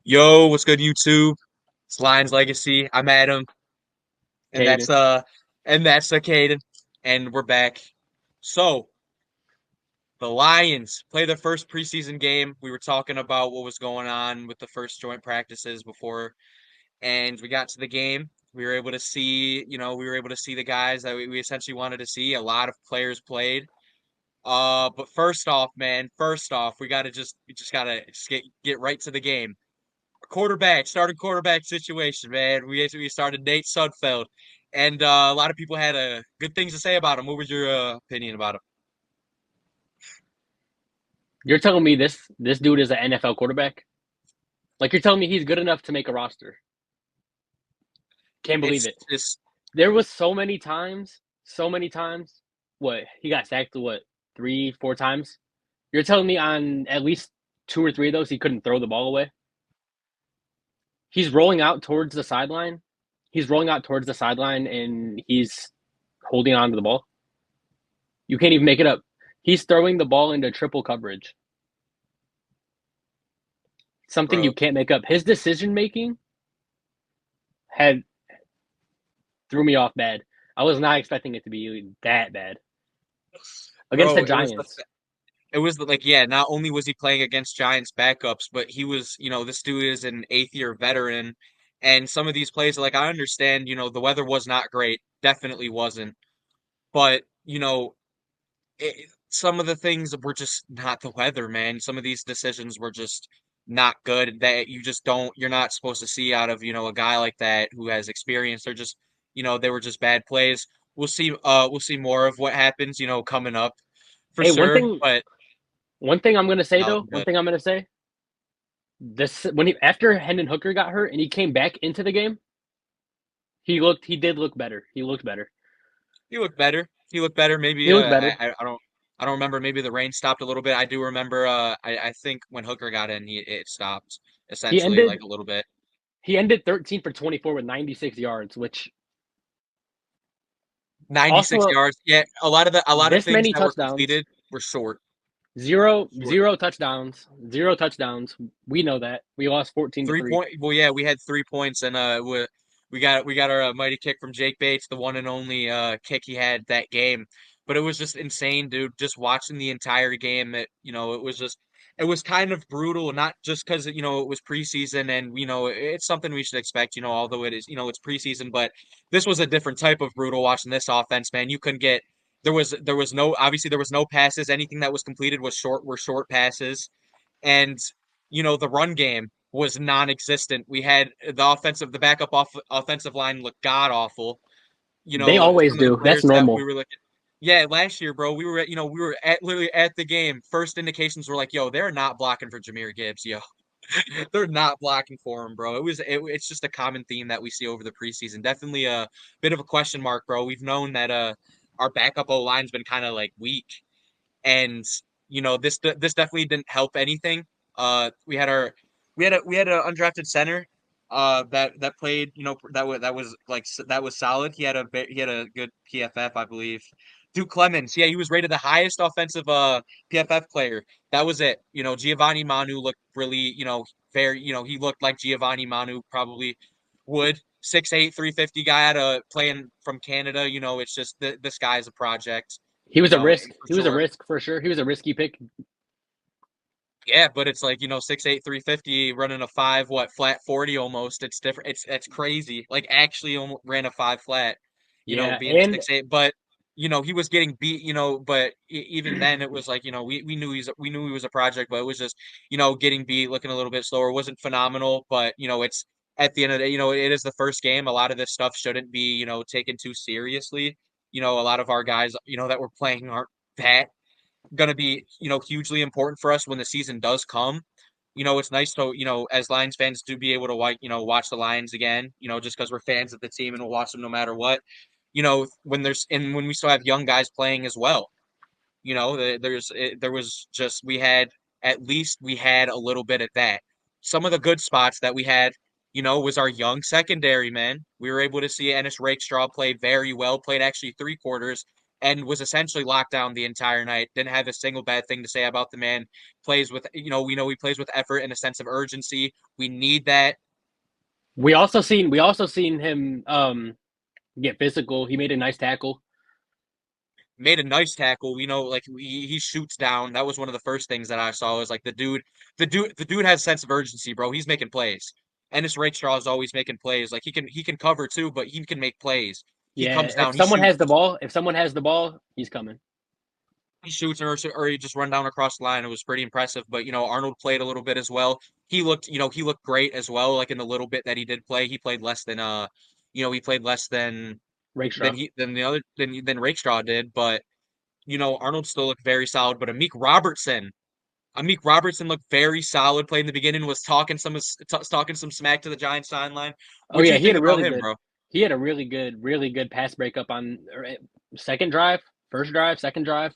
Yo, what's good, YouTube? It's Lions Legacy. I'm Adam, and Caden. that's Caden, and we're back. So the Lions play their first preseason game. We were talking about what was going on with the first joint practices before, and we got to the game. We were able to see the guys that we essentially wanted to see. A lot of players played. But first off, man, we just gotta get right to the game. Starting quarterback situation, man. We started Nate Sudfeld, and a lot of people had good things to say about him. What was your opinion about him? You're telling me this dude is an NFL quarterback? Like you're telling me he's good enough to make a roster? Can't believe It's it. just, There was so many times. What he got sacked? What 3, 4 times? You're telling me on at least two or three of those he couldn't throw the ball away? He's rolling out towards the sideline. He's rolling out towards the sideline and he's holding on to the ball. You can't even make it up. He's throwing the ball into triple coverage. Something you bro. can't make up. His decision making had threw me off bad. I was not expecting it to be that bad against the Bro, Giants. like, yeah, not only was he playing against Giants backups, but he was, this dude is an eighth year veteran. And some of these plays, like, I understand, the weather was not great, definitely wasn't. But, some of the things were just not the weather, man. Some of these decisions were just not good that you're not supposed to see out of, a guy like that who has experience. They were just bad plays. We'll see more of what happens, coming up for Hey, one sure. thing, But one thing I'm gonna say not though, looking one good. thing I'm gonna say, this when he after Hendon Hooker got hurt and he came back into the game, he did look better. He looked better. He looked better. He looked better. Maybe He looked better. I don't remember. Maybe the rain stopped a little bit. I do remember. I think when Hooker got in, it stopped He essentially like ended a little bit. he ended 13 for 24 with 96 yards, which 96 also yards. Yeah, a lot of this things many that were touchdowns, completed were short. Short. zero touchdowns, zero touchdowns. We know that. We lost 14 to 3. Well, yeah, we had 3 points, and we got our mighty kick from Jake Bates, the one and only kick he had that game. But it was just insane, dude. Just watching the entire game, it was kind of brutal, not just because it was preseason, and it's something we should expect, although it is, it's preseason, but this was a different type of brutal watching this offense, man. You couldn't get there was no obviously there was no passes. Anything that was completed were short passes, and the run game was non-existent. We had the backup offensive line looked god awful. They always Some of the do. That's players that we normal. were looking. Yeah, last year, bro, we were at literally at the game. First indications were like, yo, they're not blocking for Jahmyr Gibbs, yo. They're not blocking for him, bro. It's just a common theme that we see over the preseason. Definitely a bit of a question mark, bro. We've known that our backup O line's been kind of like weak, and this definitely didn't help anything. We had an undrafted center that played, that was solid. He had a good PFF, I believe. Duke Clemens, yeah, he was rated the highest offensive PFF player. That was it. Giovanni Manu looked really, very, he looked like Giovanni Manu probably would. 6'8", 350 guy out of playing from Canada. It's just this guy's a project, He was a risk. for He was a sure. risk for sure. He was a risky pick. Yeah, but it's like, 6'8", 350 running a five, flat 40 almost. It's different. It's crazy. Like actually almost ran a five flat, Yeah, being and 6'8", but he was getting beat, but even then it was like, we knew he was a project, but it was just, getting beat, looking a little bit slower. It wasn't phenomenal, but it's at the end of the day, it is the first game. A lot of this stuff shouldn't be, taken too seriously. A lot of our guys, that we're playing aren't that going to be, hugely important for us when the season does come. It's nice to, as Lions fans to be able to watch the Lions again, just because we're fans of the team and we'll watch them no matter what. When we still have young guys playing as well. There was just we had a little bit of that. Some of the good spots that we had, was our young secondary, man. We were able to see Ennis Rakestraw play very well, played actually 3 quarters, and was essentially locked down the entire night. Didn't have a single bad thing to say about the man. Plays with, we know he plays with effort and a sense of urgency. We need that. We also seen him get physical. He made a nice tackle. Made a nice tackle. We know, like he shoots down. That was one of the first things that I saw. Was like the dude has a sense of urgency, bro. He's making plays. Ennis Rakestraw is always making plays. Like he can cover too, but he can make plays. He Yeah, comes if down, he someone has shoots, the ball, if someone has the ball, he's coming. he shoots, or he just run down across the line. It was pretty impressive. But Arnold played a little bit as well. He looked great as well. Like in the little bit that he did play, he played less than he played less than Rakestraw. he than the other than Rakestraw did. But Arnold still looked very solid. But Amik Robertson looked very solid. Played in the beginning, was talking some smack to the Giants sideline. Oh What do yeah, you he had think a about really him, good. bro? He had a really good pass breakup on second drive, first drive, second drive.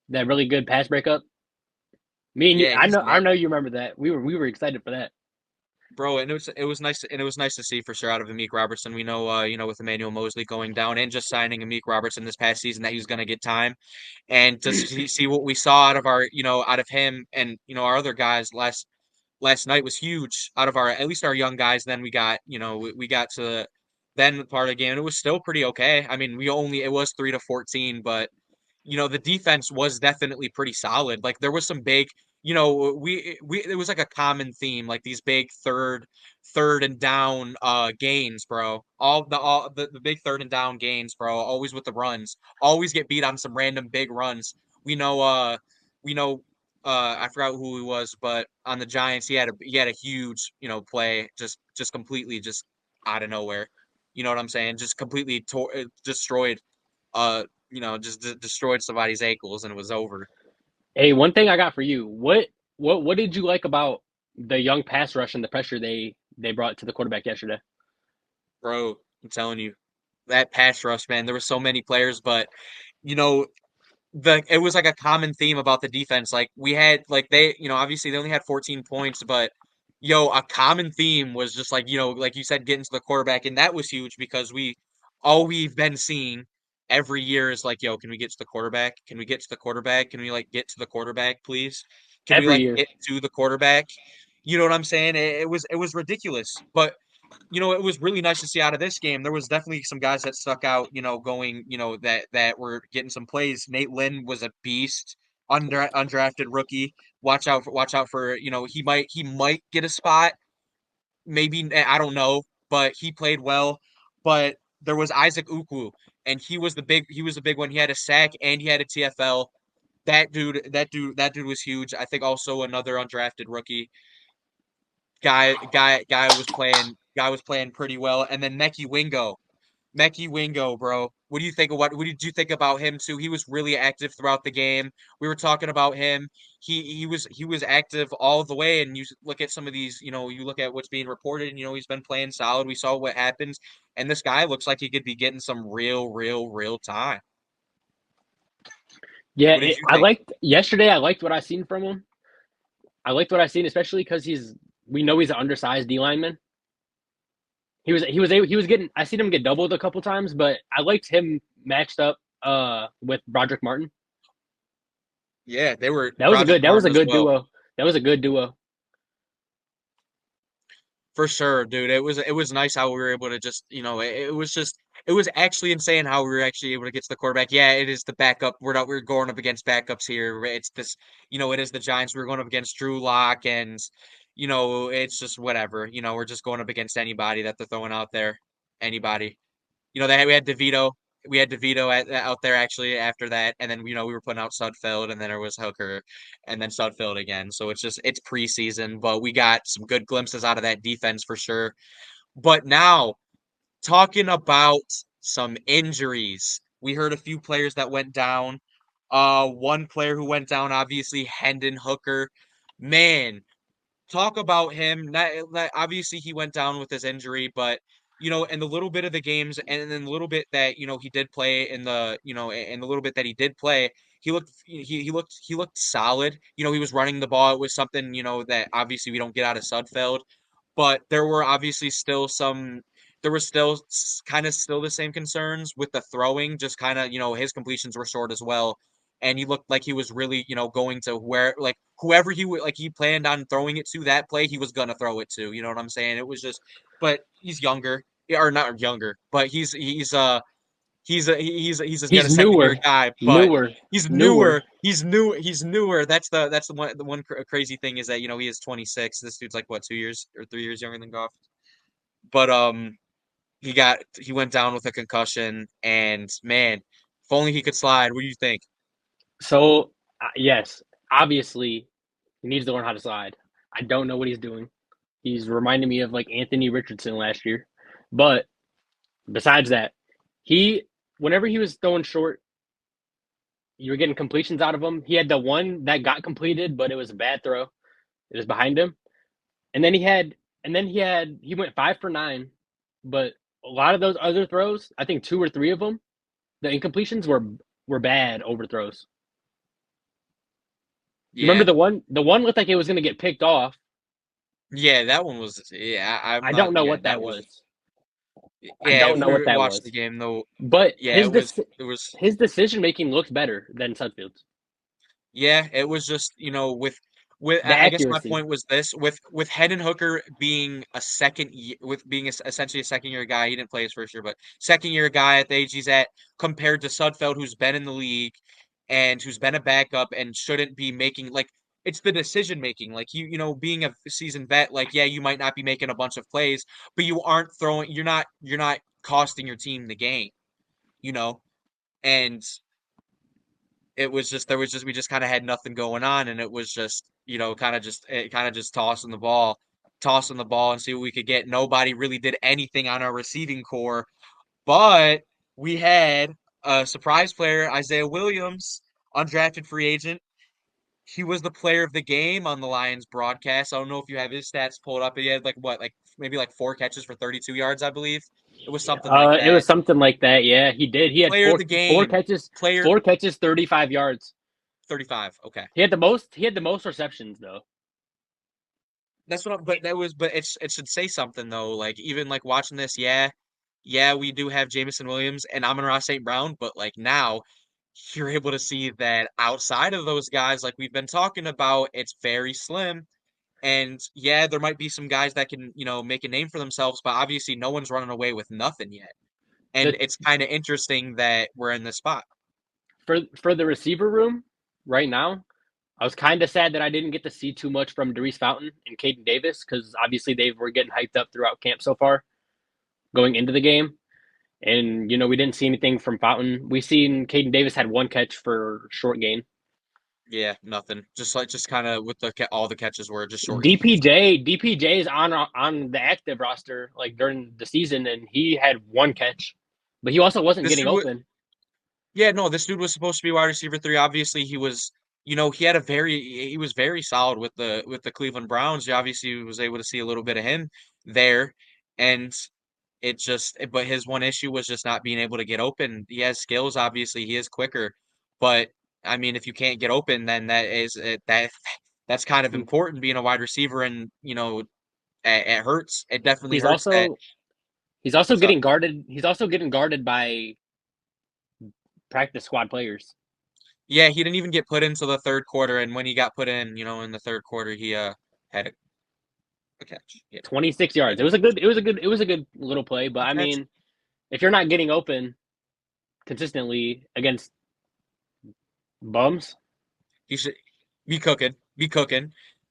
That really good pass breakup. Me and you, Yeah, I he's know, I know you remember that. We were excited for that. bro, and it was nice to see for sure out of Amik Robertson. We know, with Emmanuel Mosley going down and just signing Amik Robertson this past season that he was going to get time, and to see what we saw out of him and our other guys last night was huge. Out of our at least our young guys, then we got to the then part of the game. And it was still pretty okay. I mean, it was 3-14, but the defense was definitely pretty solid. Like there was some big, we it was like a common theme, like these big third and down gains, bro. The big third and down gains, bro. Always with the runs. Always get beat on some random big runs. We know we know I forgot who he was, but on the Giants he had a huge, play just completely just out of nowhere. You know what I'm saying? Just completely destroyed just destroyed somebody's ankles and it was over. Hey, one thing I got for you. What did you like about the young pass rush and the pressure they brought to the quarterback yesterday? Bro, I'm telling you, that pass rush, man, there were so many players, but you know, it was like a common theme about the defense. Like we had like obviously they only had 14 points, but a common theme was just like, like you said, getting to the quarterback, and that was huge because all we've been seeing every year is like, can we get to the quarterback? Can we get to the quarterback? Can we like get to the quarterback, please? Can we Every like year. get to the quarterback? You know what I'm saying? It was ridiculous. But it was really nice to see out of this game. There was definitely some guys that stuck out, going, that were getting some plays. Nate Lynn was a beast, undrafted rookie. Watch out for, he might get a spot. Maybe I don't know, but he played well. But there was Isaac Ukwu, and he was the big one. He had a sack and he had a TFL. That dude was huge. I think also another undrafted rookie guy was playing pretty well. And then Mekhi Wingo, bro. What did you think about him too? He was really active throughout the game. We were talking about him. He was active all the way. And you look at some of these, you look at what's being reported, and he's been playing solid. We saw what happens, and this guy looks like he could be getting some real time. Yeah, What did you I think? liked yesterday. I liked what I seen from him. I liked what I seen, especially because we know he's an undersized D lineman. He was getting. I seen him get doubled a couple times, but I liked him matched up with Broderick Martin. Yeah, they were That was a good. Broderick That was a Martin as good well. duo. That was a good duo. For sure, dude. It was nice how we were able to just, it was actually insane how we were actually able to get to the quarterback. Yeah, it is the backup. We're going up against backups here. It's this, it is the Giants. We're going up against Drew Lock, and it's just whatever. We're just going up against anybody that they're throwing out there. Anybody. We had DeVito. We had DeVito out there actually after that, and then we were putting out Sudfeld, and then there was Hooker, and then Sudfeld again. So it's preseason, but we got some good glimpses out of that defense for sure. But now talking about some injuries, we heard a few players that went down. One player who went down, obviously Hendon Hooker. Man, talk about him. Obviously, he went down with his injury, but in the little bit of the games, and then the little bit that he did play in the little bit that he did play, he looked solid. He was running the ball. It was something that obviously we don't get out of Sudfeld, but there were obviously still some there was still kind of still the same concerns with the throwing, just kind of, his completions were short as well. And he looked like he was really, going to where, like, whoever he planned on throwing it to that play, he was gonna throw it to. You know what I'm saying? It was just, but he's younger, or not younger, but he's got a He's second year newer, guy, but newer, he's newer. newer. He's newer. That's the one crazy thing is that he is 26. This dude's like what 2 years or 3 years younger than Goff. But he went down with a concussion, and man, if only he could slide. What do you think? So yes, obviously he needs to learn how to slide. I don't know what he's doing. He's reminding me of like Anthony Richardson last year. But besides that, he whenever he was throwing short, you were getting completions out of him. He had the one that got completed, but it was a bad throw. It was behind him. And then he went 5 for 9, but a lot of those other throws, I think 2 or 3 of them, the incompletions were bad overthrows. You remember Yeah, the one looked like it was going to get picked off. yeah, that one was. Yeah, I'm I not. don't know Yeah, what that that was. was. I Yeah, don't if know what we that watched the was. game though, But yeah, it was. It was. his decision making looked better than Sudfield's. Yeah, it was just, with The I guess my accuracy. point was this, with Hendon Hooker being a with being essentially a second year guy, he didn't play his first year, but second year guy at the age he's at, compared to Sudfeld, who's been in the league and who's been a backup and shouldn't be making, like, it's the decision making. Like, being a seasoned vet, like, yeah, you might not be making a bunch of plays, but you're not costing your team the game, you know, and we just kind of had nothing going on, and it was just, kind of just tossing the ball and see what we could get. Nobody really did anything on our receiving core, but we had a surprise player, Isaiah Williams, undrafted free agent. He was the player of the game on the Lions broadcast. I don't know if you have his stats pulled up. He had like what, like maybe like 4 catches for 32 yards, I believe. It was something like It was that. something like that. Yeah, he did. He had Player of the four game, catches, player 4 catches, 35 yards. 35. Okay. He had the most receptions though. That's what I'm, but it should say something though. Like, even like watching this, yeah, we do have Jamison Williams and Amon-Ra St. Brown, but like now you're able to see that outside of those guys, like we've been talking about, it's very slim. And yeah, there might be some guys that can, make a name for themselves, but obviously no one's running away with nothing yet. And The it's kind of interesting that we're in this spot. for the receiver room right now, I was kind of sad that I didn't get to see too much from Darius Fountain and Caden Davis because obviously they were getting hyped up throughout camp so far going into the game. And we didn't see anything from Fountain. We seen Caden Davis had 1 catch for short gain. Yeah, nothing. Just kind of with all the catches were just short gains. DPJ is on the active roster like during the season, and he had 1 catch, but he also wasn't This getting dude open. Yeah, no, this dude was supposed to be wide receiver 3. Obviously, he was very solid with the Cleveland Browns. He obviously was able to see a little bit of him there, and but his one issue was just not being able to get open. He has skills, obviously, he is quicker, but I mean, if you can't get open, then that's kind of important being a wide receiver, and it hurts. It definitely He's hurts that. also he's also What's up? getting guarded. He's also getting guarded by practice squad players. Yeah, he didn't even get put into the third quarter, and when he got put in, in the third quarter, he had a catch. Yeah, 26 yards. yeah, It was a good little play, but good I catch. mean, if you're not getting open consistently against bums, He should be cooking.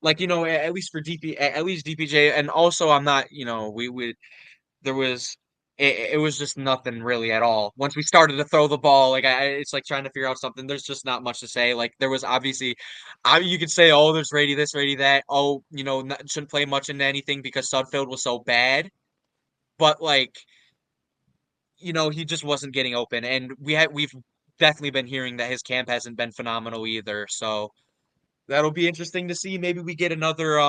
Like, at least at least DPJ, and also I'm not, we there was it was just nothing really at all. Once we started to throw the ball, like it's like trying to figure out something. There's just not much to say. Like, there was obviously, you could say, oh, there's Rady this, Rady that. Oh, shouldn't play much into anything because Sudfeld was so bad. But like, he just wasn't getting open, and we've definitely been hearing that his camp hasn't been phenomenal either. So that'll be interesting to see. Maybe we get another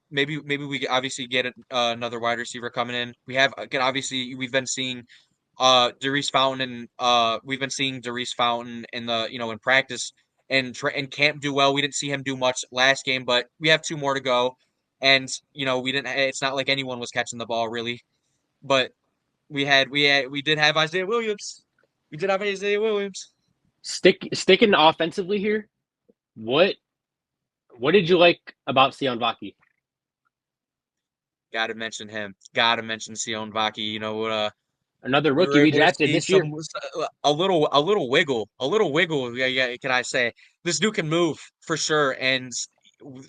maybe we obviously get another wide receiver coming in. Obviously we've been seeing Darius Fountain, and we've been seeing Darius Fountain in the in practice and camp do well. We didn't see him do much last game, but we have 2 more to go, and we didn't. It's not like anyone was catching the ball really, but we did have Isaiah Williams. We did have Isaiah Williams. Sticking offensively here. What what did you like about Sion Vaki? Got to mention him. Got to mention Sion Vaki. You know what? Another We were rookie we able to drafted see this year. a little wiggle, a little wiggle. Yeah, yeah. Can I say this dude can move for sure? And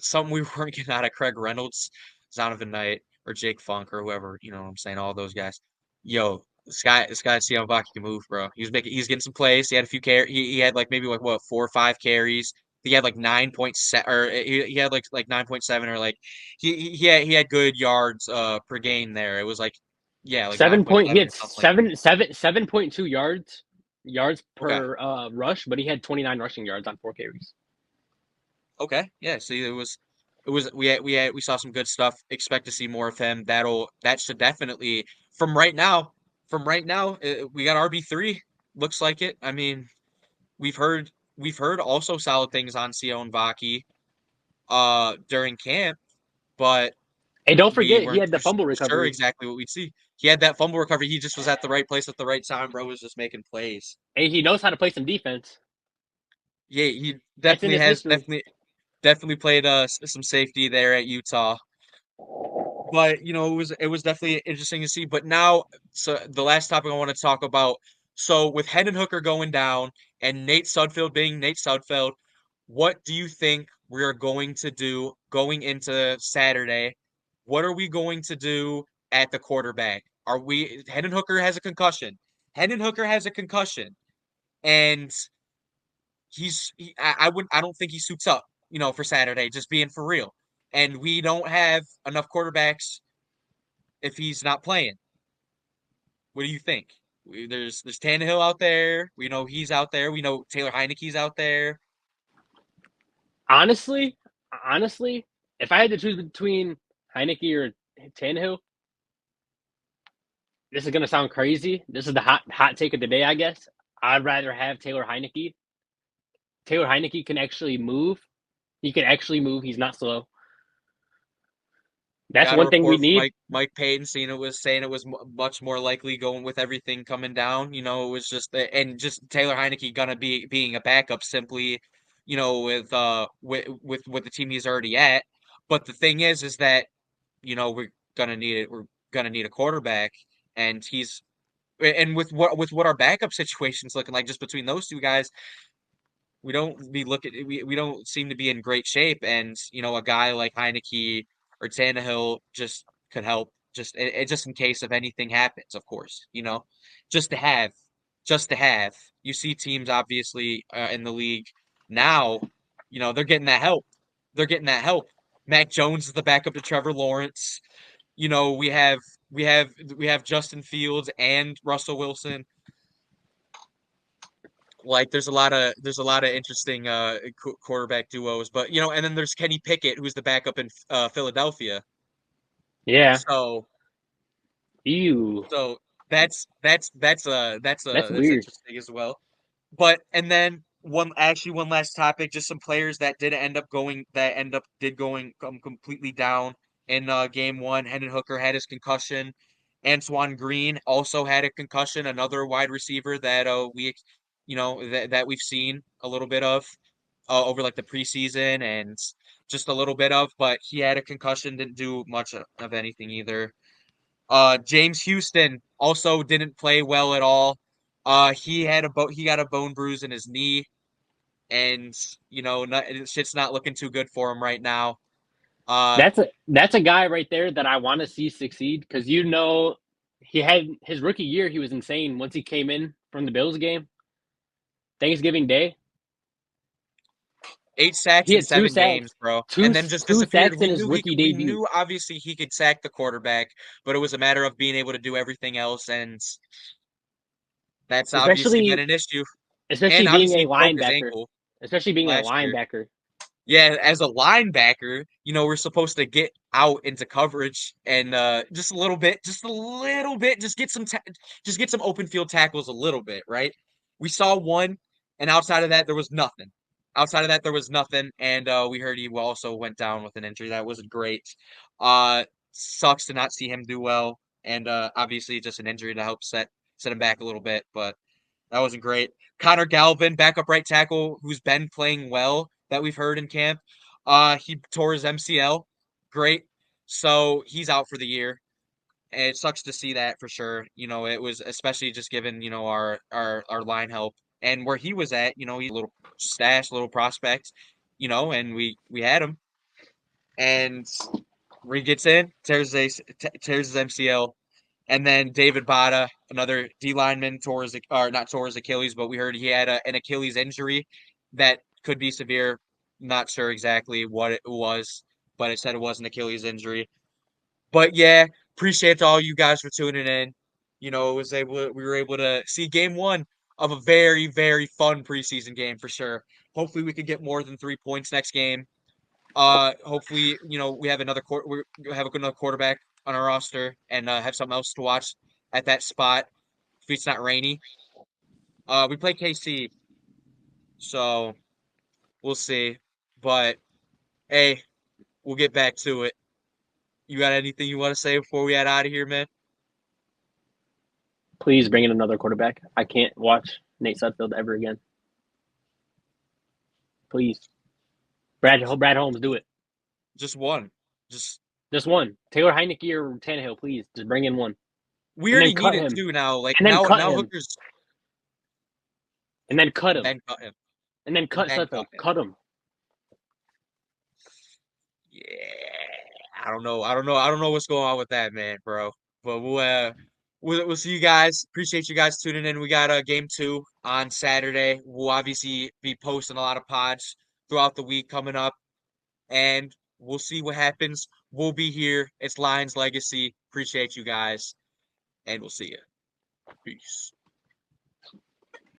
some we weren't getting out of Craig Reynolds, Zonovan Knight, or Jake Funk or whoever. You know what I'm saying? All those guys. Yo, this guy, Siobhan can move, bro. He's getting some plays. He had a few he had like maybe like what 4 or 5 carries. He had like 9.7 or he had like 9.7 or like he had good yards per game there. It was like yeah, like Seven point. He 9.7 had or something like that. 7.2 yards Okay. per rush, but he had 29 rushing yards on 4 carries. Okay. Yeah. See, we saw some good stuff. Expect to see more of him. That should definitely from right now. From right now, we got RB3. Looks like it. I mean, we've heard also solid things on Sion Vaki during camp, but And don't we forget, he weren't had the fumble sure recovery. exactly what we'd see. He had that fumble recovery. He just was at the right place at the right time. Bro was just making plays. And he knows how to play some defense. Yeah, he That's in definitely his has history. definitely played some safety there at Utah. But you know, it was definitely interesting to see. But now, so the last topic I want to talk about. So with Hendon Hooker going down and Nate Sudfeld being Nate Sudfeld, what do you think we're going to do going into Saturday? What are we going to do at the quarterback? Are we Hendon Hooker has a concussion. Hendon Hooker has a concussion, and I don't think he suits up, you know, for Saturday. Just being for real, and we don't have enough quarterbacks if he's not playing. What do you think? There's Tannehill out there. We know he's out there. We know Taylor Heineke's out there. Honestly, honestly, if I had to choose between Heineke or Tannehill, this is gonna sound crazy. This is the hot take of the day, I guess. I'd rather have Taylor Heineke. Taylor Heineke can actually move. He can actually move. He's not slow. That's Got a one thing we report from need. Mike Payton saying it was much more likely going with everything coming down. You know, it was just and just Taylor Heineke gonna be being a backup simply, you know, with the team he's already at. But the thing is that you know we're gonna need it. We're gonna need a quarterback, and he's and with what our backup situation's looking like just between those two guys, we don't seem to be in great shape. And you know, a guy like Heineke or Tannehill just could help just in case if anything happens, of course, you know, just to have, just to have. You see teams obviously in the league now, you know, they're getting that help. They're getting that help. Mac Jones is the backup to Trevor Lawrence. You know, we have Justin Fields and Russell Wilson. Like there's a lot of interesting quarterback duos, but you know, and then there's Kenny Pickett who's the backup in Philadelphia. Yeah. So Ew. so That's that's weird. interesting as well. But and then one last topic, just some players that did end up going that end up did going completely down in game one. Hendon Hooker had his concussion. Antoine Green also had a concussion, another wide receiver that we you know that we've seen a little bit of over like the preseason and just a little bit of, but he had a concussion, didn't do much of anything either. James Houston also didn't play well at all. He got a bone bruise in his knee, and you know, shit's not looking too good for him right now. Uh, That's a guy right there that I want to see succeed because he had his rookie year. He was insane once he came in from the Bills game Thanksgiving Day. 8 sacks He in had two 7 games, sacks, bro, two and then just two disappeared. sacks in his rookie We debut. knew obviously he could sack the quarterback, but it was a matter of being able to do everything else, and that's obviously been especially an issue. especially And being obviously a he broke his linebacker, ankle especially being a last year. linebacker. Yeah, as a linebacker, you know, we're supposed to get out into coverage and just a little bit, just get some open field tackles a little bit, right? We saw one, and outside of that, there was nothing. Outside of that, there was nothing, and we heard he also went down with an injury. That wasn't great. Sucks to not see him do well. and obviously just an injury to help set him back a little bit, but that wasn't great. Connor Galvin, backup right tackle, who's been playing well that we've heard in camp. He tore his MCL. Great. So he's out for the year. And it sucks to see that for sure. It was especially just given, our line help and where he was at, he's a little stash, little prospect, and we had him. And where he gets in, tears his MCL. And then David Bada, another D lineman, not tore his Achilles, but we heard he had an Achilles injury that could be severe. Not sure exactly what it was, but it said it was an Achilles injury. But yeah, appreciate all you guys for tuning in. We were able to see game one of a very, very fun preseason game for sure. Hopefully we could get more than 3 points next game. Hopefully, we have we have another quarterback on our roster and have something else to watch at that spot if it's not rainy. We play KC, so we'll see. But hey, we'll get back to it. You got anything you want to say before we head out of here, man? Please bring in another quarterback. I can't watch Nate Sudfeld ever again. Please, Brad Holmes, do it. Just one. Just Just one. Taylor Heineke or Tannehill, please. Just bring in one, we and then already cut need it him, too now. Like and then cut now him, Hooker's and then cut and him, then cut him. and then And cut then Sudfeld. cut him. Cut him. Yeah. I don't know what's going on with that, man, bro. But we'll see you guys. Appreciate you guys tuning in. We got game two on Saturday. We'll obviously be posting a lot of pods throughout the week coming up, and we'll see what happens. We'll be here. It's Lions Legacy. Appreciate you guys, and we'll see you. Peace.